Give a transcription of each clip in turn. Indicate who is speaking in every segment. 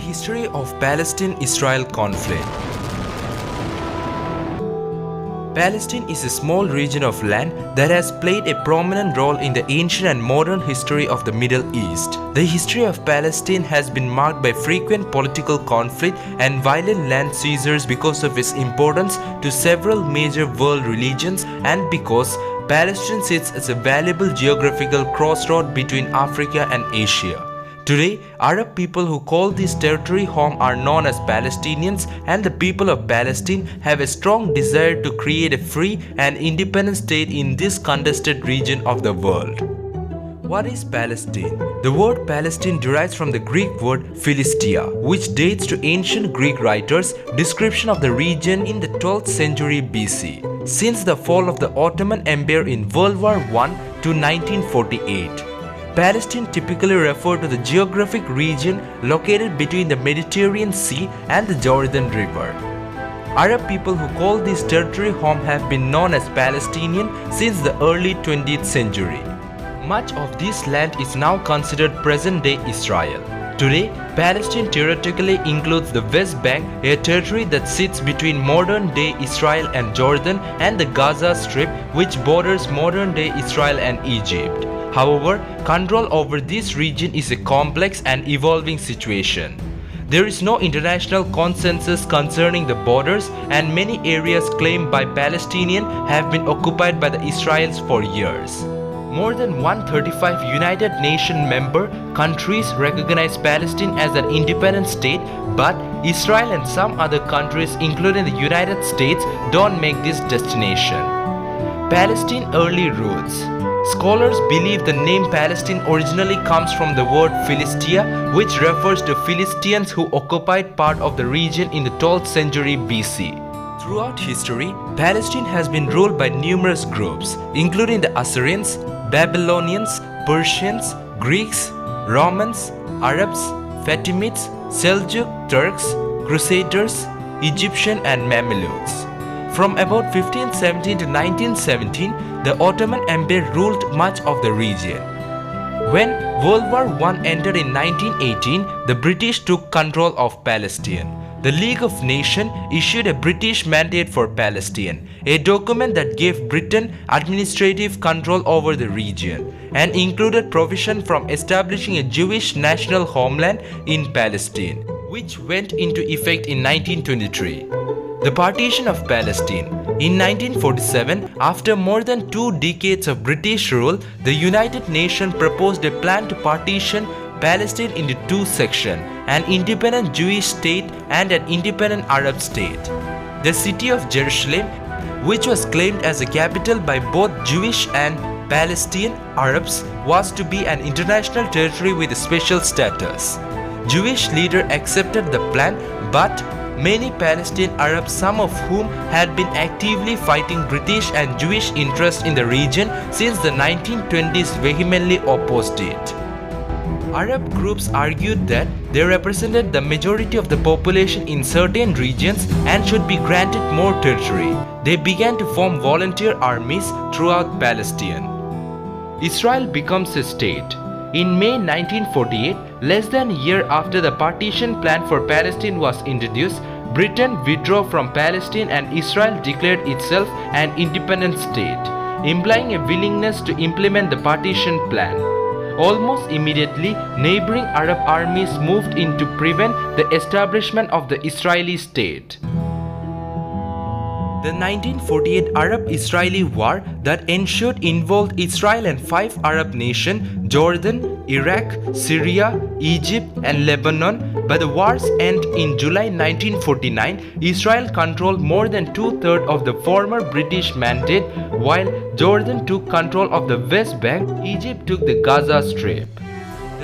Speaker 1: history of Palestine-Israel conflict. Palestine is a small region of land that has played a prominent role in the ancient and modern history of the Middle East. The history of Palestine has been marked by frequent political conflict and violent land seizures because of its importance to several major world religions and because Palestine sits as a valuable geographical crossroad between Africa and Asia. Today, Arab people who call this territory home are known as Palestinians, and the people of Palestine have a strong desire to create a free and independent state in this contested region of the world. What is Palestine? The word Palestine derives from the Greek word Philistia, which dates to ancient Greek writers' description of the region in the 12th century BC, since the fall of the Ottoman Empire in World War I to 1948. Palestine typically referred to the geographic region located between the Mediterranean Sea and the Jordan River. Arab people who call this territory home have been known as Palestinian since the early 20th century. Much of this land is now considered present-day Israel. Today, Palestine theoretically includes the West Bank, a territory that sits between modern-day Israel and Jordan, and the Gaza Strip, which borders modern-day Israel and Egypt. However, control over this region is a complex and evolving situation. There is no international consensus concerning the borders, and many areas claimed by Palestinians have been occupied by the Israelis for years. More than 135 United Nations member countries recognize Palestine as an independent state, but Israel and some other countries, including the United States, don't make this destination. Palestine early roots. Scholars believe the name Palestine originally comes from the word Philistia, which refers to Philistines who occupied part of the region in the 12th century BC. Throughout history, Palestine has been ruled by numerous groups, including the Assyrians, Babylonians, Persians, Greeks, Romans, Arabs, Fatimids, Seljuk Turks, Crusaders, Egyptian and Mamelukes. From about 1517 to 1917, the Ottoman Empire ruled much of the region. When World War I ended in 1918, the British took control of Palestine. The League of Nations issued a British mandate for Palestine, a document that gave Britain administrative control over the region and included provision from establishing a Jewish national homeland in Palestine, which went into effect in 1923. The partition of Palestine. In 1947, after more than 2 decades of British rule, the United Nations proposed a plan to partition Palestine into 2 sections, an independent Jewish state and an independent Arab state. The city of Jerusalem, which was claimed as a capital by both Jewish and Palestinian Arabs, was to be an international territory with a special status. Jewish leaders accepted the plan, but many Palestinian Arabs, some of whom had been actively fighting British and Jewish interests in the region since the 1920s, vehemently opposed it. Arab groups argued that they represented the majority of the population in certain regions and should be granted more territory. They began to form volunteer armies throughout Palestine. Israel becomes a state. In May 1948, less than a year after the partition plan for Palestine was introduced, Britain withdrew from Palestine and Israel declared itself an independent state, implying a willingness to implement the partition plan. Almost immediately, neighboring Arab armies moved in to prevent the establishment of the Israeli state. The 1948 Arab-Israeli War that ensued involved Israel and 5 Arab nations: Jordan, Iraq, Syria, Egypt and Lebanon. By the war's end in July 1949, Israel controlled more than 2/3 of the former British mandate, while Jordan took control of the West Bank. Egypt took the Gaza Strip.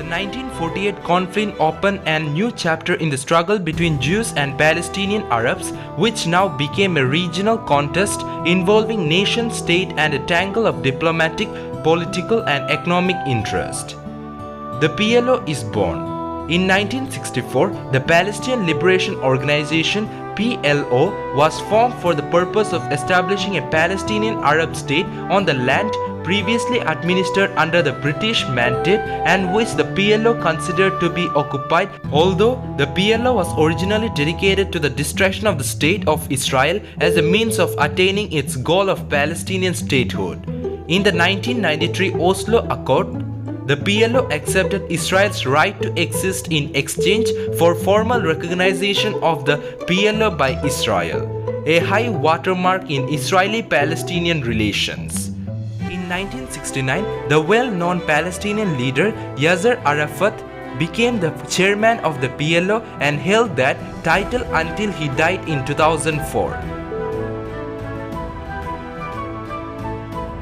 Speaker 1: The 1948 conflict opened a new chapter in the struggle between Jews and Palestinian Arabs, which now became a regional contest involving nation-state and a tangle of diplomatic, political and economic interest. The PLO is born. In 1964, the Palestinian Liberation Organization (PLO) was formed for the purpose of establishing a Palestinian Arab state on the land previously administered under the British mandate and which the PLO considered to be occupied, although the PLO was originally dedicated to the destruction of the state of Israel as a means of attaining its goal of Palestinian statehood. In the 1993 Oslo Accord, the PLO accepted Israel's right to exist in exchange for formal recognition of the PLO by Israel, a high watermark in Israeli-Palestinian relations. In 1969, the well-known Palestinian leader Yasser Arafat became the chairman of the PLO and held that title until he died in 2004.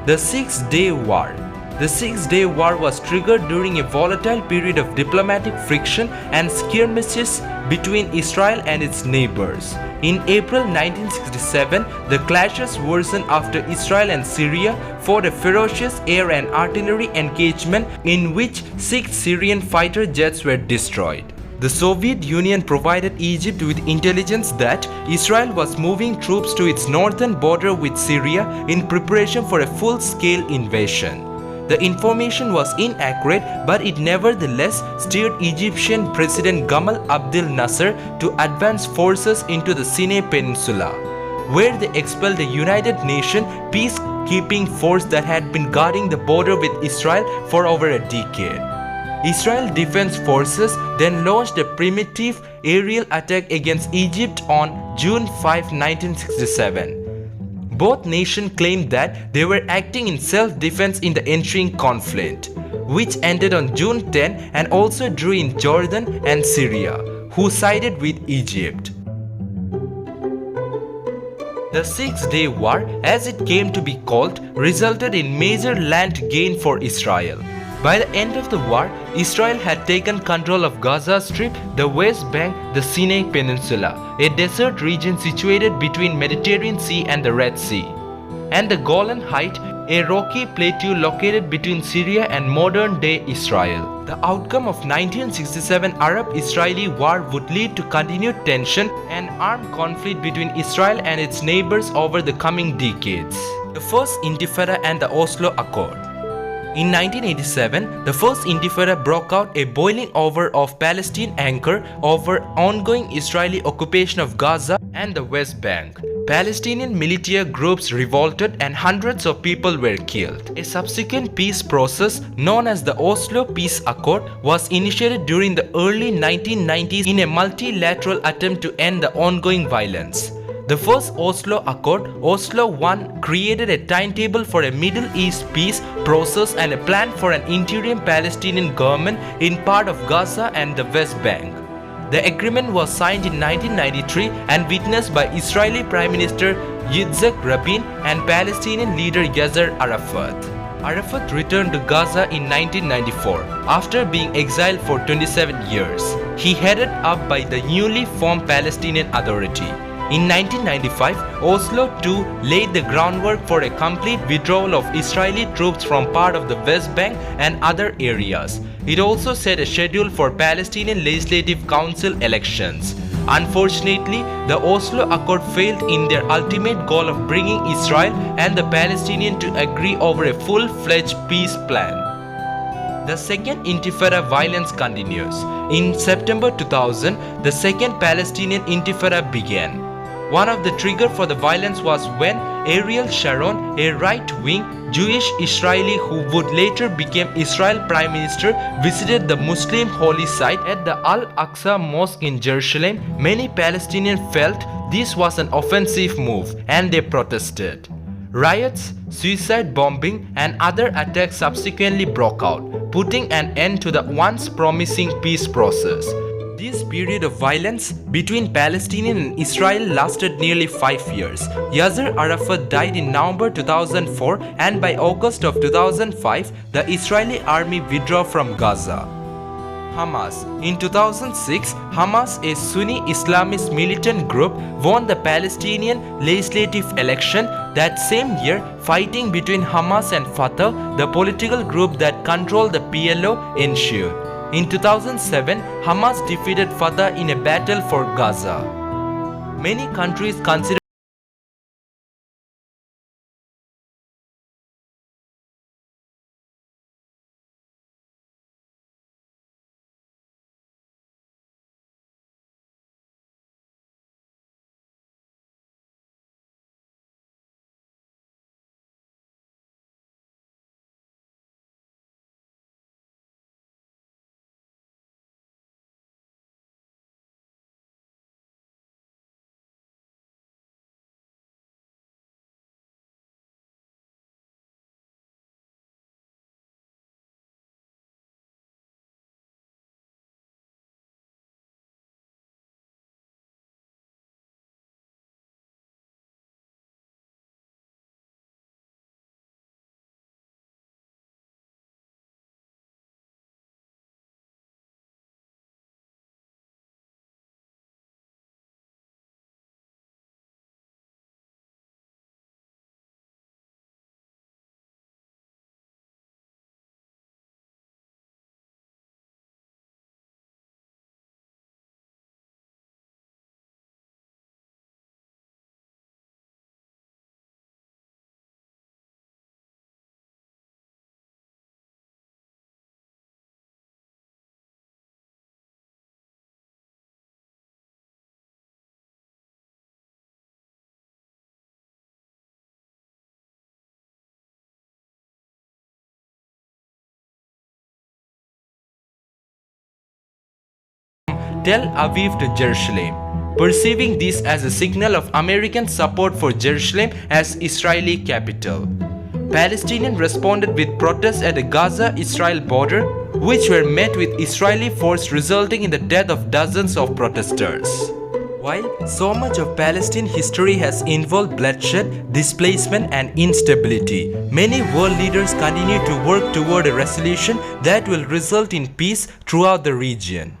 Speaker 1: The Six-Day War. The Six-Day War was triggered during a volatile period of diplomatic friction and skirmishes between Israel and its neighbors. In April 1967, the clashes worsened after Israel and Syria fought a ferocious air and artillery engagement in which 6 Syrian fighter jets were destroyed. The Soviet Union provided Egypt with intelligence that Israel was moving troops to its northern border with Syria in preparation for a full-scale invasion. The information was inaccurate, but it nevertheless steered Egyptian President Gamal Abdel Nasser to advance forces into the Sinai Peninsula, where they expelled a United Nations peacekeeping force that had been guarding the border with Israel for over a decade. Israel Defense Forces then launched a primitive aerial attack against Egypt on June 5, 1967. Both nations claimed that they were acting in self-defense in the ensuing conflict, which ended on June 10 and also drew in Jordan and Syria, who sided with Egypt. The Six-Day War, as it came to be called, resulted in major land gain for Israel. By the end of the war, Israel had taken control of Gaza Strip, the West Bank, the Sinai Peninsula, a desert region situated between Mediterranean Sea and the Red Sea, and the Golan Heights, a rocky plateau located between Syria and modern-day Israel. The outcome of 1967 Arab-Israeli war would lead to continued tension and armed conflict between Israel and its neighbors over the coming decades. The First Intifada and the Oslo Accord. In 1987, the First Intifada broke out, a boiling over of Palestine anger over ongoing Israeli occupation of Gaza and the West Bank. Palestinian militia groups revolted and hundreds of people were killed. A subsequent peace process known as the Oslo Peace Accord was initiated during the early 1990s in a multilateral attempt to end the ongoing violence. The first Oslo Accord, Oslo I, created a timetable for a Middle East peace process and a plan for an interim Palestinian government in part of Gaza and the West Bank. The agreement was signed in 1993 and witnessed by Israeli Prime Minister Yitzhak Rabin and Palestinian leader Yasser Arafat. Arafat returned to Gaza in 1994 after being exiled for 27 years. He headed up by the newly formed Palestinian Authority. In 1995, Oslo II laid the groundwork for a complete withdrawal of Israeli troops from part of the West Bank and other areas. It also set a schedule for Palestinian Legislative Council elections. Unfortunately, the Oslo Accord failed in their ultimate goal of bringing Israel and the Palestinians to agree over a full-fledged peace plan. The Second Intifada violence continues. In September 2000, the Second Palestinian Intifada began. One of the triggers for the violence was when Ariel Sharon, a right-wing Jewish Israeli who would later become Israel Prime Minister, visited the Muslim holy site at the Al-Aqsa Mosque in Jerusalem. Many Palestinians felt this was an offensive move and they protested. Riots, suicide bombing and other attacks subsequently broke out, putting an end to the once promising peace process. This period of violence between Palestinian and Israel lasted nearly 5 years. Yasser Arafat died in November 2004 and by August of 2005, the Israeli army withdrew from Gaza. Hamas. In 2006, Hamas, a Sunni Islamist militant group, won the Palestinian legislative election. That same year, fighting between Hamas and Fatah, the political group that controlled the PLO, ensued. In 2007, Hamas defeated Fatah in a battle for Gaza. Many countries consider Tel Aviv to Jerusalem, perceiving this as a signal of American support for Jerusalem as Israeli capital. Palestinians responded with protests at the Gaza-Israel border, which were met with Israeli force, resulting in the death of dozens of protesters. While so much of Palestine history has involved bloodshed, displacement and instability, many world leaders continue to work toward a resolution that will result in peace throughout the region.